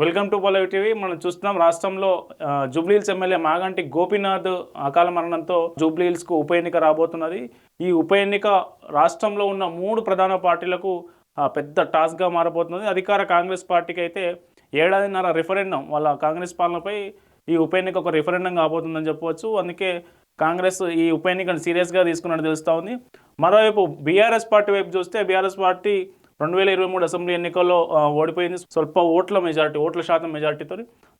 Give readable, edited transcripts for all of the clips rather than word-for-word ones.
Welcome to Pallavi TV. మనం చూస్తున్నాం రాష్ట్రంలో జూబ్లీహిల్స్ ఎమ్మెల్యే మాగంటి గోపీనాథ్ అకాల మరణంతో జూబ్లీహిల్స్కు ఉప ఎన్నిక రాబోతున్నది. ఈ ఉప ఎన్నిక రాష్ట్రంలో ఉన్న 3 ప్రధాన పార్టీలకు పెద్ద టాస్క్గా మారబోతున్నది. అధికార కాంగ్రెస్ పార్టీకి అయితే ఏడాదిన్నర రిఫరెండం, వాళ్ళ కాంగ్రెస్ పాలనపై ఈ ఉప ఎన్నిక ఒక రిఫరెండం కాబోతుందని చెప్పవచ్చు. అందుకే కాంగ్రెస్ ఈ ఉప ఎన్నికను సీరియస్గా తీసుకున్నట్టు తెలుస్తూ ఉంది. మరోవైపు బీఆర్ఎస్ పార్టీ వైపు చూస్తే బీఆర్ఎస్ పార్టీ 2023 అసెంబ్లీ ఎన్నికల్లో ఓడిపోయింది. స్వల్ప ఓట్ల శాతం మెజార్టీతో.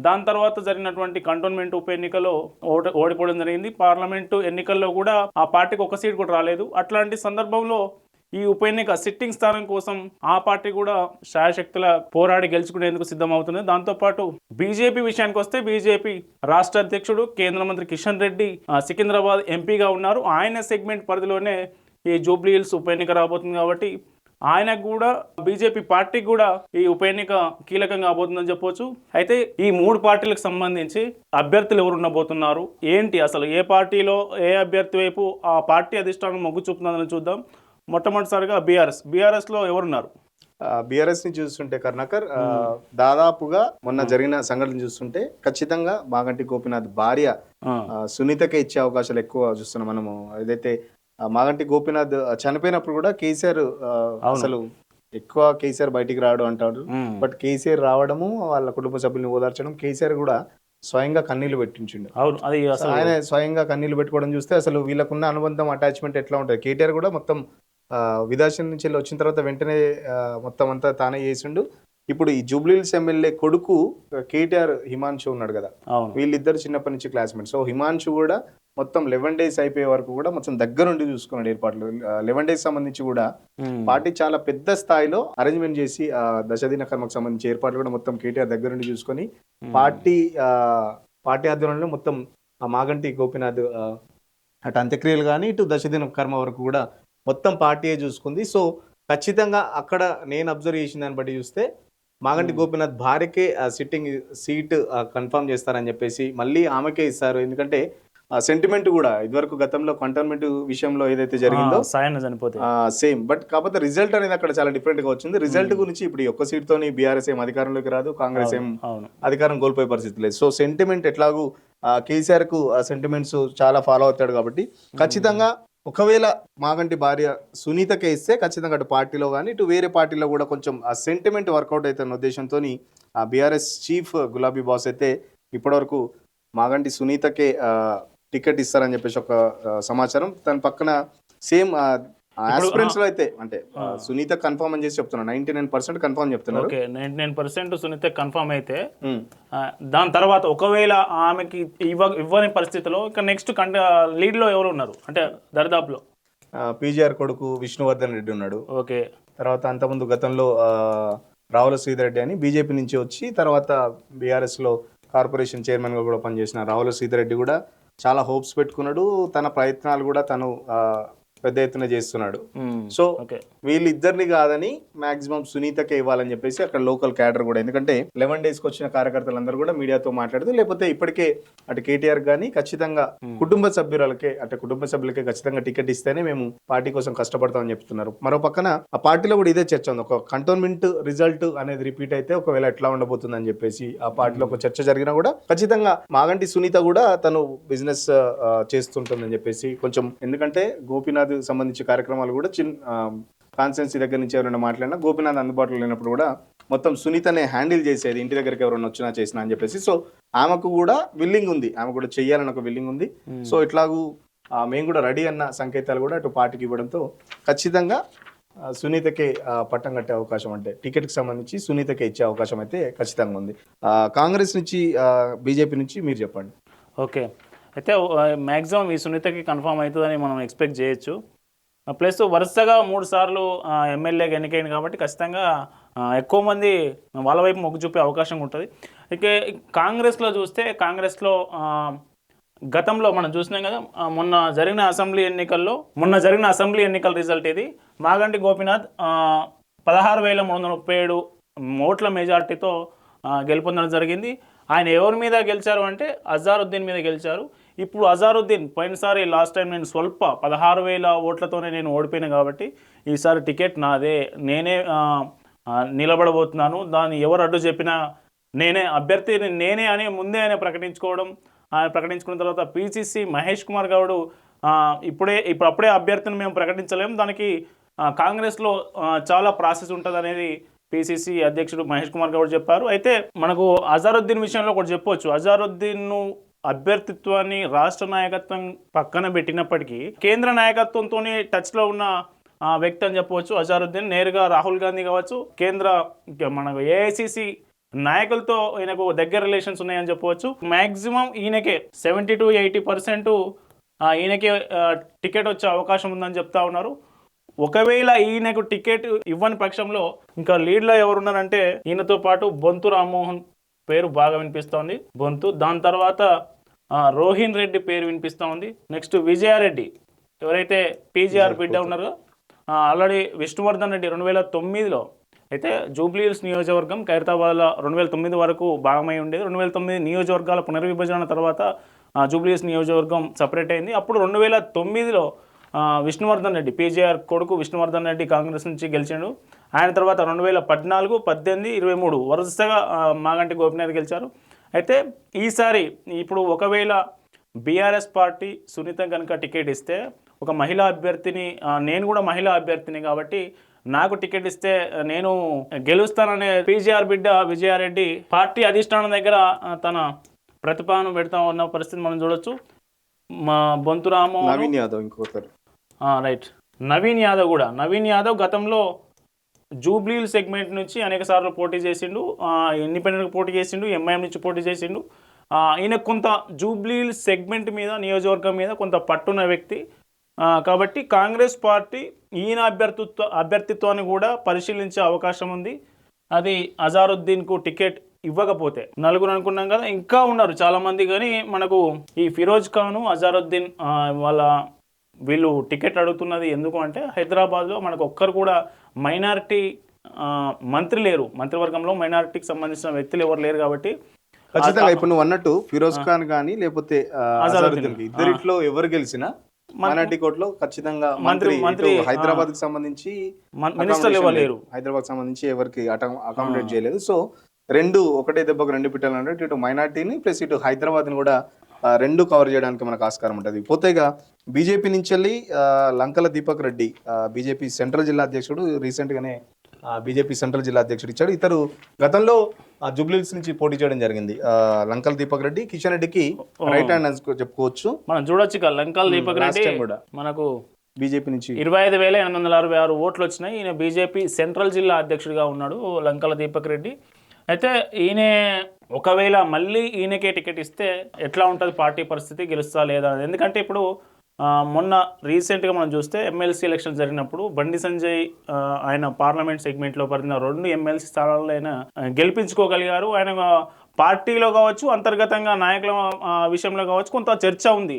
దాని తర్వాత జరిగినటువంటి కంటోన్మెంట్ ఉప ఎన్నికలో ఓడిపోవడం జరిగింది. పార్లమెంటు ఎన్నికల్లో కూడా ఆ పార్టీకి ఒక సీట్ కూడా రాలేదు. అట్లాంటి సందర్భంలో ఈ ఉప ఎన్నిక సిట్టింగ్ స్థానం కోసం ఆ పార్టీ కూడా శాయశక్తుల పోరాడి గెలుచుకునేందుకు సిద్ధమవుతుంది. దాంతోపాటు బీజేపీ విషయానికి వస్తే బీజేపీ రాష్ట్ర అధ్యక్షుడు కేంద్ర మంత్రి కిషన్ రెడ్డి సికింద్రాబాద్ ఎంపీగా ఉన్నారు. ఆయన సెగ్మెంట్ పరిధిలోనే ఈ జూబ్లీహిల్స్ ఉప ఎన్నిక రాబోతుంది కాబట్టి ఆయనకు కూడా బీజేపీ పార్టీకి కూడా ఈ ఉప ఎన్నిక కీలకంగా కాబోతుందని చెప్పవచ్చు. అయితే ఈ 3 పార్టీలకు సంబంధించి అభ్యర్థులు ఎవరు ఉండబోతున్నారు, ఏంటి అసలు ఏ పార్టీలో ఏ అభ్యర్థి వైపు ఆ పార్టీ అధిష్టానం మొగ్గు చూపుతుందని చూద్దాం. మొట్టమొదటిసారిగా బీఆర్ఎస్లో ఎవరున్నారు? బీఆర్ఎస్ ని చూస్తుంటే కర్ణాకర్ దాదాపుగా మొన్న జరిగిన సంఘటన చూస్తుంటే ఖచ్చితంగా మాగంటి గోపీనాథ్ భార్య సునీతకే ఇచ్చే అవకాశాలు ఎక్కువ చూస్తున్నాం మనము. ఏదైతే మాగంటి గోపీనాథ్ చనిపోయినప్పుడు కూడా కేసీఆర్ అసలు ఎక్కువ కేసీఆర్ బయటికి రావడం అంటారు. బట్ కేసీఆర్ రావడము, వాళ్ళ కుటుంబ సభ్యుల్ని ఓదార్చడం, కేసీఆర్ కూడా స్వయంగా కన్నీళ్లు పెట్టించిండు. ఆయన స్వయంగా కన్నీళ్లు పెట్టుకోవడం చూస్తే అసలు వీళ్ళకున్న అనుబంధం, అటాచ్మెంట్ ఎట్లా ఉంటుంది. కేటీఆర్ కూడా మొత్తం విదేశం నుంచి వచ్చిన తర్వాత వెంటనే మొత్తం అంతా తానే చేసిండు. ఇప్పుడు ఈ జూబ్లీహిల్స్ ఎమ్మెల్యే కొడుకు కేటీఆర్ హిమాన్షు ఉన్నాడు కదా, వీళ్ళిద్దరు చిన్నప్పటి నుంచి క్లాస్మేట్. సో హిమాన్షు కూడా మొత్తం 11 days అయిపోయే వరకు కూడా మొత్తం దగ్గరుండి చూసుకున్నాడు ఏర్పాట్లు. 11 days సంబంధించి కూడా పార్టీ చాలా పెద్ద స్థాయిలో అరేంజ్మెంట్ చేసి దశదిన కర్మకు సంబంధించి ఏర్పాట్లు కూడా మొత్తం కేటీఆర్ దగ్గరుండి చూసుకొని పార్టీ ఆధ్వర్యంలో మొత్తం మాగంటి గోపీనాథ్ అటు అంత్యక్రియలు కానీ ఇటు దశదిన కర్మ వరకు కూడా మొత్తం పార్టీయే చూసుకుంది. సో ఖచ్చితంగా అక్కడ నేను అబ్జర్వ్ చేసిన దాన్ని బట్టి చూస్తే మాగంటి గోపీనాథ్ భార్యకే సిట్టింగ్ సీట్ కన్ఫర్మ్ చేస్తారని చెప్పేసి మళ్ళీ ఆమెకే ఇస్తారు. ఎందుకంటే సెంటిమెంట్ కూడా ఇదివరకు గతంలో కంటోన్మెంట్ విషయంలో ఏదైతే జరిగిందో సేమ్, బట్ కాకపోతే రిజల్ట్ అనేది అక్కడ చాలా డిఫరెంట్ గా వచ్చింది. రిజల్ట్ గురించి ఇప్పుడు ఒక్క సీట్ తోని బీఆర్ఎస్ ఏం అధికారంలోకి రాదు, కాంగ్రెస్ ఏం అధికారం కోల్పోయే పరిస్థితి లేదు. సో సెంటిమెంట్ ఎట్లాగూ కేసీఆర్ కు సెంటిమెంట్స్ చాలా ఫాలో అవుతాడు కాబట్టి ఖచ్చితంగా ఒకవేళ మాగంటి భార్య సునీతకే ఇస్తే ఖచ్చితంగా అటు పార్టీలో కానీ ఇటు వేరే పార్టీలో కూడా కొంచెం ఆ సెంటిమెంట్ వర్కౌట్ అవుతున్న ఉద్దేశంతో బీఆర్ఎస్ చీఫ్ గులాబీ బాస్ అయితే ఇప్పటివరకు మాగంటి సునీతకే టికెట్ ఇస్తారని చెప్పేసి ఒక సమాచారం. దాని పక్కన సేమ్ ఆస్పిరెంట్స్ లో అయితే అంటే సునీత కన్ఫర్మ్ అని చేసి చెప్తున్నారు. 99% కన్ఫర్మ్ చెప్తున్నారు. 99% సునీత కన్ఫర్మ్ అయితే దాని తర్వాత ఒకవేళ ఆమెకి ఇవ్వని పరిస్థితిలో ఇక నెక్స్ట్ లీడ్ లో ఎవరు ఉన్నారు అంటే దరిదాపులో పీజీఆర్ కొడుకు విష్ణువర్ధన్ రెడ్డి ఉన్నాడు. ఓకే. తర్వాత అంతకుముందు గతంలో రావుల శ్రీధర్ అని బీజేపీ నుంచి వచ్చి తర్వాత బీఆర్ఎస్ లో కార్పొరేషన్ చైర్మన్ గా కూడా పనిచేసిన రావుల శ్రీధర్ రెడ్డి కూడా చాలా హోప్స్ పెట్టుకున్నాడు. తన ప్రయత్నాలు కూడా తను పెద్ద ఎత్తున చేస్తున్నాడు. సో వీళ్ళిద్దరిని కాదని మాక్సిమం సునీతకే ఇవ్వాలని చెప్పేసి అక్కడ లోకల్ క్యాడర్ కూడా, ఎందుకంటే 11 days వచ్చిన కార్యకర్తలందరూ కూడా మీడియాతో మాట్లాడుతూ లేకపోతే ఇప్పటికే అటు కేటీఆర్ గానీ ఖచ్చితంగా కుటుంబ సభ్యులకే ఖచ్చితంగా టికెట్ ఇస్తేనే మేము పార్టీ కోసం కష్టపడతామని చెప్తున్నారు. మరో పక్కన ఆ పార్టీలో కూడా ఇదే చర్చ ఉంది. ఒక కంటోన్మెంట్ రిజల్ట్ అనేది రిపీట్ అయితే ఒకవేళ ఎట్లా ఉండబోతుందని చెప్పేసి ఆ పార్టీలో ఒక చర్చ జరిగినా కూడా ఖచ్చితంగా మాగంటి సునీత కూడా తను బిజినెస్ చేస్తుంటుందని చెప్పేసి కొంచెం, ఎందుకంటే గోపీనాథ్ సంబంధించి కార్యక్రమాలు కూడా కాన్స్టెన్సీ దగ్గర నుంచి ఎవరైనా మాట్లాడినా గోపీనాథ్ అందుబాటులో లేనప్పుడు కూడా మొత్తం సునీతనే హ్యాండిల్ చేసేది, ఇంటి దగ్గరికి ఎవరైనా వచ్చినా చేసినా అని చెప్పేసి. సో ఆమెకు కూడా విల్లింగ్ ఉంది, ఆమె కూడా చెయ్యాలని ఒక విల్లింగ్ ఉంది. సో ఇట్లాగూ మేము కూడా రెడీ అన్న సంకేతాలు కూడా అటు పార్టీకి ఇవ్వడంతో ఖచ్చితంగా సునీతకే పట్టం కట్టే అవకాశం, అంటే టికెట్కి సంబంధించి సునీతకే ఇచ్చే అవకాశం అయితే ఖచ్చితంగా ఉంది. కాంగ్రెస్ నుంచి బీజేపీ నుంచి మీరు చెప్పండి. ఓకే. అయితే మ్యాక్సిమం ఈ సునీతకి కన్ఫర్మ్ అవుతుందని మనం ఎక్స్పెక్ట్ చేయొచ్చు. ప్లస్ వరుసగా 3 సార్లు ఎమ్మెల్యేగా ఎన్నికైంది కాబట్టి ఖచ్చితంగా ఎక్కువ మంది వాళ్ళ వైపు మొగ్గు చూపే అవకాశం ఉంటుంది. ఇక కాంగ్రెస్లో చూస్తే కాంగ్రెస్లో గతంలో మనం చూసినాం కదా, మొన్న జరిగిన అసెంబ్లీ ఎన్నికల రిజల్ట్ ఇది. మాగంటి గోపీనాథ్ 16,337 ఓట్ల మెజార్టీతో గెలుపొందడం జరిగింది. ఆయన ఎవరి మీద గెలిచారు అంటే అజారుద్దీన్ మీద గెలిచారు. ఇప్పుడు అజారుద్దీన్ పోయినసారి లాస్ట్ టైం నేను స్వల్ప 16,000 ఓట్లతోనే నేను ఓడిపోయాను కాబట్టి ఈసారి టికెట్ నాదే, నేనే నిలబడబోతున్నాను, దాన్ని ఎవరు అడ్డు చెప్పినా నేనే అభ్యర్థిని నేనే అని ముందే ఆయన ప్రకటించుకోవడం, ఆయన ప్రకటించుకున్న తర్వాత పిసిసి మహేష్ కుమార్ గౌడ్ అప్పుడే అభ్యర్థిని మేము ప్రకటించలేము, దానికి కాంగ్రెస్లో చాలా ప్రాసెస్ ఉంటుంది అనేది పిసిసి అధ్యక్షుడు మహేష్ కుమార్ గౌడ్ చెప్పారు. అయితే మనకు అజారుద్దీన్ విషయంలో ఒకటి చెప్పొచ్చు. అజారుద్దీన్ అభ్యర్థిత్వాన్ని రాష్ట్ర నాయకత్వం పక్కన పెట్టినప్పటికీ కేంద్ర నాయకత్వంతో టచ్లో ఉన్న వ్యక్తి అని చెప్పవచ్చు. అజారుద్దీన్ నేరుగా రాహుల్ గాంధీ కావచ్చు, మనకు ఏఐసిసి నాయకులతో ఈయనకు దగ్గర రిలేషన్స్ ఉన్నాయని చెప్పవచ్చు. మ్యాక్సిమం ఈయనకే 70 to 80% ఈయనకే టికెట్ వచ్చే అవకాశం ఉందని చెప్తా ఉన్నారు. ఒకవేళ ఈయనకు టికెట్ ఇవ్వని పక్షంలో ఇంకా లీడ్లో ఎవరున్నారంటే ఈయనతో పాటు బొంతు రామ్మోహన్ పేరు బాగా వినిపిస్తోంది, బొంతు. దాని తర్వాత రోహిన్ రెడ్డి పేరు వినిపిస్తూ ఉంది. నెక్స్ట్ విజయారెడ్డి, ఎవరైతే పీజీఆర్ బిడ్డ ఉన్నారో, ఆల్రెడీ విష్ణువర్ధన్ రెడ్డి 2009లో అయితే జూబ్లీహిల్స్ నియోజకవర్గం ఖైరతాబాద్లో 2009 వరకు భాగమై ఉండేది. 2009 నియోజకవర్గాల పునర్విభజన తర్వాత జూబ్లీహిల్స్ నియోజకవర్గం సపరేట్ అయింది. అప్పుడు 2009లో విష్ణువర్ధన్ రెడ్డి, పీజీఆర్ కొడుకు విష్ణువర్ధన్ రెడ్డి కాంగ్రెస్ నుంచి గెలిచాడు. ఆయన తర్వాత 2014, 18, 23 వరుసగా మాగంటి గోపినాథ్ గెలిచారు. అయితే ఈసారి ఇప్పుడు ఒకవేళ బీఆర్ఎస్ పార్టీ సునీత కనుక టికెట్ ఇస్తే, ఒక మహిళా అభ్యర్థిని, నేను కూడా మహిళా అభ్యర్థిని కాబట్టి నాకు టికెట్ ఇస్తే నేను గెలుస్తాననే పీజీఆర్ బిడ్డ విజయారెడ్డి పార్టీ అధిష్టానం దగ్గర తన ప్రతిపాదన పెడతా ఉన్న పరిస్థితి మనం చూడొచ్చు. మా బొంతు రామ్మోహన్, నవీన్ యాదవ్ ఇంకొకరు, రైట్, నవీన్ యాదవ్ గతంలో జూబ్లీహిల్స్ సెగ్మెంట్ నుంచి అనేక సార్లు పోటీ చేసిండు, ఇండిపెండెంట్గా పోటీ చేసిండు, ఎంఐఎం నుంచి పోటీ చేసిండు. ఈయన కొంత జూబ్లీహిల్స్ సెగ్మెంట్ మీద, నియోజకవర్గం మీద కొంత పట్టున్న వ్యక్తి కాబట్టి కాంగ్రెస్ పార్టీ ఈయన అభ్యర్థిత్వాన్ని కూడా పరిశీలించే అవకాశం ఉంది. అది అజారుద్దీన్కు టికెట్ ఇవ్వకపోతే. నలుగురు అనుకున్నాం కదా, ఇంకా ఉన్నారు చాలామంది, కానీ మనకు ఈ ఫిరోజ్ ఖాను, అజారుద్దీన్ వీళ్ళు టికెట్ అడుగుతున్నది ఎందుకు అంటే, హైదరాబాద్లో మనకు ఒక్కరు కూడా మైనారిటీ మంత్రి లేరు, మంత్రివర్గంలో మైనారిటీకి సంబంధించిన వ్యక్తులు ఎవరు లేరు కాబట్టి ఖచ్చితంగా ఇప్పుడు నువ్వు అన్నట్టు ఫిరోజ్ ఖాన్ కానీ లేకపోతే అజారుద్దీన్, ఇద్దరిట్లో ఎవరు గెలిచినా మైనారిటీ కోర్టులో ఖచ్చితంగా మంత్రి హైదరాబాద్ కి సంబంధించి మినిస్టర్లు ఎవరు లేరు, హైదరాబాద్ సంబంధించి ఎవరికి అకామిడేట్ చేయలేదు. సో రెండు ఒకటే దెబ్బకు రెండు పిట్టలు అంటే ఇటు మైనార్టీని ప్లస్ ఇటు హైదరాబాద్ని కూడా రెండు కవర్ చేయడానికి మనకు ఆస్కారం ఉంటుంది. పోతేగా బీజేపీ నుంచి వెళ్ళి లంకల దీపక్ రెడ్డి, బీజేపీ సెంట్రల్ జిల్లా అధ్యక్షుడు, రీసెంట్గానే బీజేపీ సెంట్రల్ జిల్లా అధ్యక్షుడు ఇచ్చాడు. ఇతరు గతంలో జూబ్లీహిల్స్ నుంచి పోటీ చేయడం జరిగింది. లంకల్ దీపక్ రెడ్డి కిషన్ రెడ్డికి రైట్ హ్యాండ్ అని చెప్పుకోవచ్చు. మనం చూడొచ్చు లంకల్ దీపక్ రెడ్డి కూడా మనకు బీజేపీ నుంచి 25,866 ఓట్లు వచ్చినాయి. ఈయన బీజేపీ సెంట్రల్ జిల్లా అధ్యక్షుడిగా ఉన్నాడు లంకల దీపక్ రెడ్డి. అయితే ఈయన ఒకవేళ మళ్ళీ ఈయనకే టికెట్ ఇస్తే ఎట్లా ఉంటుంది పార్టీ పరిస్థితి, గెలుస్తా లేదా? ఎందుకంటే ఇప్పుడు మొన్న రీసెంట్గా మనం చూస్తే ఎమ్మెల్సీ ఎలక్షన్ జరిగినప్పుడు బండి సంజయ్ ఆయన పార్లమెంట్ సెగ్మెంట్లో పరిధిన 2 ఎమ్మెల్సీ స్థానాల్లో ఆయన గెలిపించుకోగలిగారు. ఆయన పార్టీలో కావచ్చు, అంతర్గతంగా నాయకుల విషయంలో కావచ్చు కొంత చర్చ ఉంది.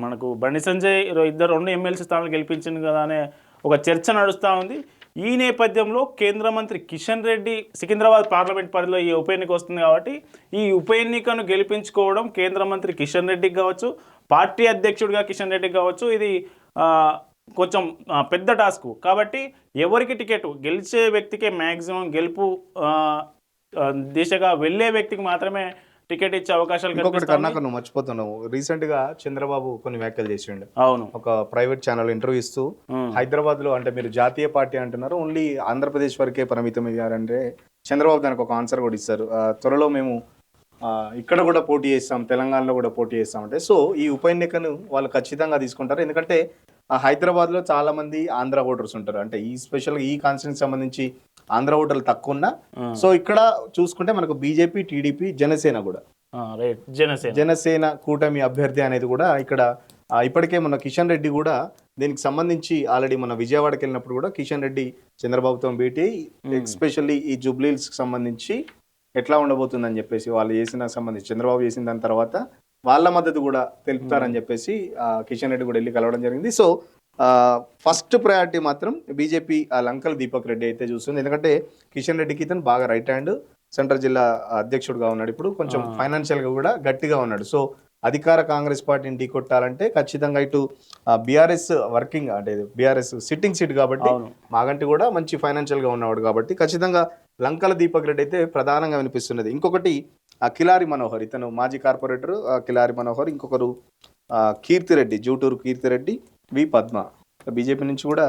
మనకు బండి సంజయ్ 2 ఎమ్మెల్సీ స్థానాలు గెలిపించింది కదా అనే ఒక చర్చ నడుస్తూ ఉంది. ఈ నేపథ్యంలో కేంద్ర మంత్రి కిషన్ రెడ్డి సికింద్రాబాద్ పార్లమెంట్ పరిధిలో ఈ ఉప ఎన్నిక వస్తుంది కాబట్టి ఈ ఉప ఎన్నికను గెలిపించుకోవడం కేంద్ర మంత్రి కిషన్ రెడ్డికి కావచ్చు, పార్టీ అధ్యక్షుడిగా కిషన్ రెడ్డికి కావచ్చు, ఇది కొంచెం పెద్ద టాస్క్. కాబట్టి ఎవరికి టికెట్ గెలిచే వ్యక్తికే మ్యాక్సిమం గెలుపు దిశగా వెళ్ళే వ్యక్తికి మాత్రమే టికెట్ ఇచ్చే అవకాశాలు కర్ణాకర్. నువ్వు మర్చిపోతున్నావు, రీసెంట్ గా చంద్రబాబు కొన్ని వ్యాఖ్యలు చేసిండు. అవును, ఒక ప్రైవేట్ ఛానల్ ఇంటర్వ్యూ ఇస్తూ హైదరాబాద్ లో అంటే మీరు జాతీయ పార్టీ అంటున్నారు, ఓన్లీ ఆంధ్రప్రదేశ్ వరకే పరిమితం అయ్యారంటే చంద్రబాబు దానికి ఒక ఆన్సర్ కూడా ఇస్తారు. త్వరలో మేము ఇక్కడ కూడా పోటీ చేస్తాం, తెలంగాణలో కూడా పోటీ చేస్తామంటే. సో ఈ ఉప ఎన్నికను వాళ్ళు ఖచ్చితంగా తీసుకుంటారు. ఎందుకంటే హైదరాబాద్ లో చాలా మంది ఆంధ్ర ఓటర్స్ ఉంటారు. అంటే ఈ స్పెషల్ ఈ కాన్స్టిట్యూన్సీ సంబంధించి ఆంధ్ర ఓటర్లు తక్కువ ఉన్నా, సో ఇక్కడ చూసుకుంటే మనకు బీజేపీ, టీడీపీ, జనసేన కూడా జనసేన కూటమి అభ్యర్థి అనేది కూడా ఇక్కడ ఇప్పటికే మన కిషన్ రెడ్డి కూడా దీనికి సంబంధించి ఆల్రెడీ మన విజయవాడకి వెళ్ళినప్పుడు కూడా కిషన్ రెడ్డి చంద్రబాబుతో భేటీ, ఎస్పెషల్లీ ఈ జూబ్లీహిల్స్ కి సంబంధించి ఎట్లా ఉండబోతుందని చెప్పేసి వాళ్ళు సంబంధించి చంద్రబాబు చేసిన దాని తర్వాత వాళ్ళ మద్దతు కూడా తెలుపుతారని చెప్పేసి కిషన్ రెడ్డి కూడా వెళ్ళి కలవడం జరిగింది. సో ఫస్ట్ ప్రయారిటీ మాత్రం బీజేపీ లంకల్ దీపక్ రెడ్డి అయితే చూస్తుంది. ఎందుకంటే కిషన్ రెడ్డికి ఇతను బాగా రైట్ హ్యాండ్, సెంట్రల్ జిల్లా అధ్యక్షుడుగా ఉన్నాడు, ఇప్పుడు కొంచెం ఫైనాన్షియల్ గా కూడా గట్టిగా ఉన్నాడు. సో అధికార కాంగ్రెస్ పార్టీని ఢీకొట్టాలంటే ఖచ్చితంగా ఇటు బీఆర్ఎస్ వర్కింగ్ అంటే బీఆర్ఎస్ సిట్టింగ్ సీట్ కాబట్టి మాగంటి కూడా మంచి ఫైనాన్షియల్ గా ఉన్నవాడు కాబట్టి ఖచ్చితంగా లంకల దీపక్ రెడ్డి అయితే ప్రధానంగా వినిపిస్తున్నది. ఇంకొకటి కిలారి మనోహర్, ఇతను మాజీ కార్పొరేటర్ కిలారి మనోహర్. ఇంకొకరు కీర్తిరెడ్డి, జూటూరు కీర్తిరెడ్డి, వి పద్మ. బీజేపీ నుంచి కూడా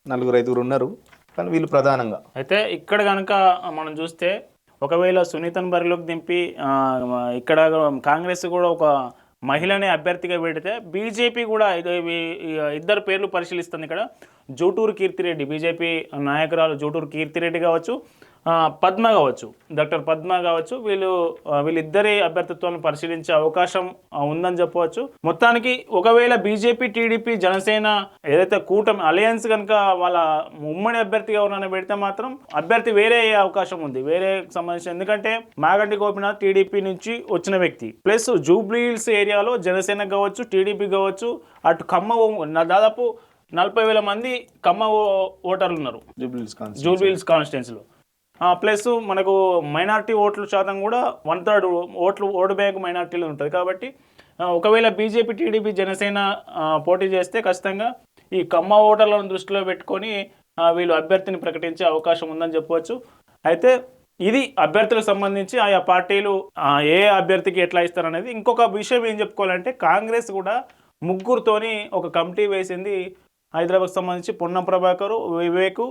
4-5 ఉన్నారు, కానీ వీళ్ళు ప్రధానంగా. అయితే ఇక్కడ కనుక మనం చూస్తే ఒకవేళ సునీతను బరిలోకి దింపి ఇక్కడ కాంగ్రెస్ కూడా ఒక మహిళని అభ్యర్థిగా పెడితే బీజేపీ కూడా ఇద్దరు పేర్లు పరిశీలిస్తుంది. ఇక్కడ జూటూరు కీర్తిరెడ్డి, బీజేపీ నాయకురాలు జూటూరు కీర్తిరెడ్డి కావచ్చు, పద్మ కావచ్చు, డాక్టర్ పద్మ కావచ్చు, వీళ్ళిద్దరి అభ్యర్థిత్వాన్ని పరిశీలించే అవకాశం ఉందని చెప్పవచ్చు. మొత్తానికి ఒకవేళ బీజేపీ, టీడీపీ, జనసేన ఏదైతే కూటమి అలయన్స్ కనుక వాళ్ళ ఉమ్మడి అభ్యర్థిగా ఎవరైనా పెడితే మాత్రం అభ్యర్థి వేరే అయ్యే అవకాశం ఉంది, వేరే సంబంధించి. ఎందుకంటే మాగంటి గోపీనాథ్ టీడీపీ నుంచి వచ్చిన వ్యక్తి, ప్లస్ జూబ్లీహిల్స్ ఏరియాలో జనసేన కావచ్చు, టీడీపీ కావచ్చు, అటు ఖమ్మం దాదాపు 40,000 మంది కమ్మ ఓటర్లు ఉన్నారు జూబ్లీహిల్స్ కాన్స్టిట్యున్సీలో. ప్లస్ మనకు మైనార్టీ ఓట్ల శాతం కూడా 1/3 ఓటు బ్యాంక్ మైనార్టీలో ఉంటుంది. కాబట్టి ఒకవేళ బీజేపీ, టీడీపీ, జనసేన పోటీ చేస్తే ఖచ్చితంగా ఈ కమ్మ ఓటర్లను దృష్టిలో పెట్టుకొని వీళ్ళు అభ్యర్థిని ప్రకటించే అవకాశం ఉందని చెప్పవచ్చు. అయితే ఇది అభ్యర్థులకు సంబంధించి ఆయా పార్టీలు ఏ అభ్యర్థికి ఎట్లా ఇస్తారనేది. ఇంకొక విషయం ఏం చెప్పుకోవాలంటే కాంగ్రెస్ కూడా ముగ్గురుతోని ఒక కమిటీ వేసింది. హైదరాబాద్కి సంబంధించి పొన్నం ప్రభాకర్, వివేక్,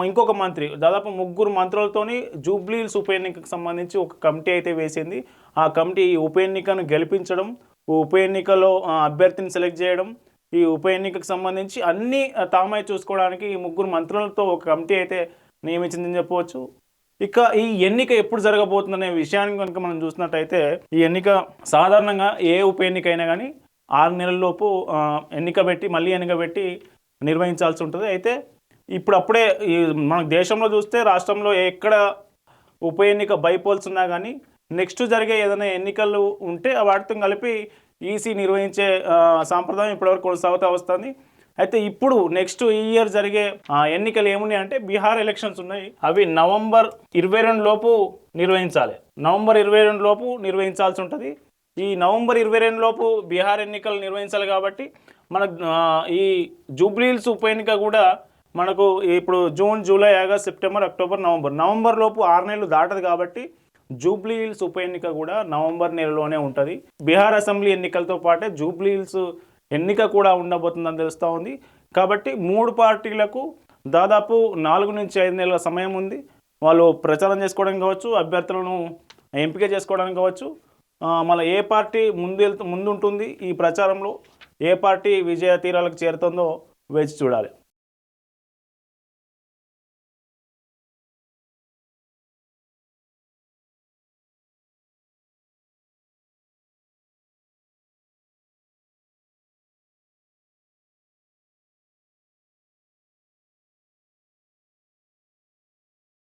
ఇంకొక మంత్రి, దాదాపు 3 మంత్రులతోని జూబ్లీహిల్స్ ఉప ఎన్నికకు సంబంధించి ఒక కమిటీ అయితే వేసింది. ఆ కమిటీ ఈ ఉప ఎన్నికను గెలిపించడం, ఉప ఎన్నికలో అభ్యర్థిని సెలెక్ట్ చేయడం, ఈ ఉప ఎన్నికకు సంబంధించి అన్నీ తామై చూసుకోవడానికి ఈ 3 మంత్రులతో ఒక కమిటీ అయితే నియమించిందని చెప్పవచ్చు. ఇక ఈ ఎన్నిక ఎప్పుడు జరగబోతుందనే విషయాన్ని కనుక మనం చూసినట్టయితే ఈ ఎన్నిక సాధారణంగా ఏ ఉప ఎన్నిక అయినా కానీ 6 నెలల్లోపు మళ్ళీ ఎన్నిక పెట్టి నిర్వహించాల్సి ఉంటుంది. అయితే అప్పుడే మన దేశంలో చూస్తే రాష్ట్రంలో ఎక్కడ ఉప ఎన్నిక బైపోల్స్ ఉన్నా కానీ నెక్స్ట్ జరిగే ఏదైనా ఎన్నికలు ఉంటే వాటితో కలిపి ఈసీ నిర్వహించే సాంప్రదాయం ఇప్పటివరకు కొనసాగుతూ వస్తుంది. అయితే ఇప్పుడు నెక్స్ట్ ఈ ఇయర్ జరిగే ఎన్నికలు ఏమున్నాయి అంటే బీహార్ ఎలక్షన్స్ ఉన్నాయి. అవి నవంబర్ 22 లోపు నిర్వహించాలి. నవంబర్ 22 లోపు నిర్వహించాల్సి ఉంటుంది. ఈ నవంబర్ 22 లోపు బీహార్ ఎన్నికలు నిర్వహించాలి. కాబట్టి మనకు ఈ జూబ్లీహిల్స్ ఉప ఎన్నిక కూడా మనకు ఇప్పుడు June, July, August, September, October, November లోపు 6 నెలలు దాటదు. కాబట్టి జూబ్లీహిల్స్ ఉప ఎన్నిక కూడా నవంబర్ నెలలోనే ఉంటుంది. బీహార్ అసెంబ్లీ ఎన్నికలతో పాటే జూబ్లీహిల్స్ ఎన్నిక కూడా ఉండబోతుందని తెలుస్తూ ఉంది. కాబట్టి 3 పార్టీలకు దాదాపు 4 నుంచి 5 నెలల సమయం ఉంది. వాళ్ళు ప్రచారం చేసుకోవడానికి కావచ్చు, అభ్యర్థులను ఎంపిక చేసుకోవడానికి కావచ్చు. మళ్ళీ ఏ పార్టీ ముందుంటుంది ఈ ప్రచారంలో, ఏ పార్టీ విజయ తీరాలకు చేరుతుందో వేచి చూడాలి.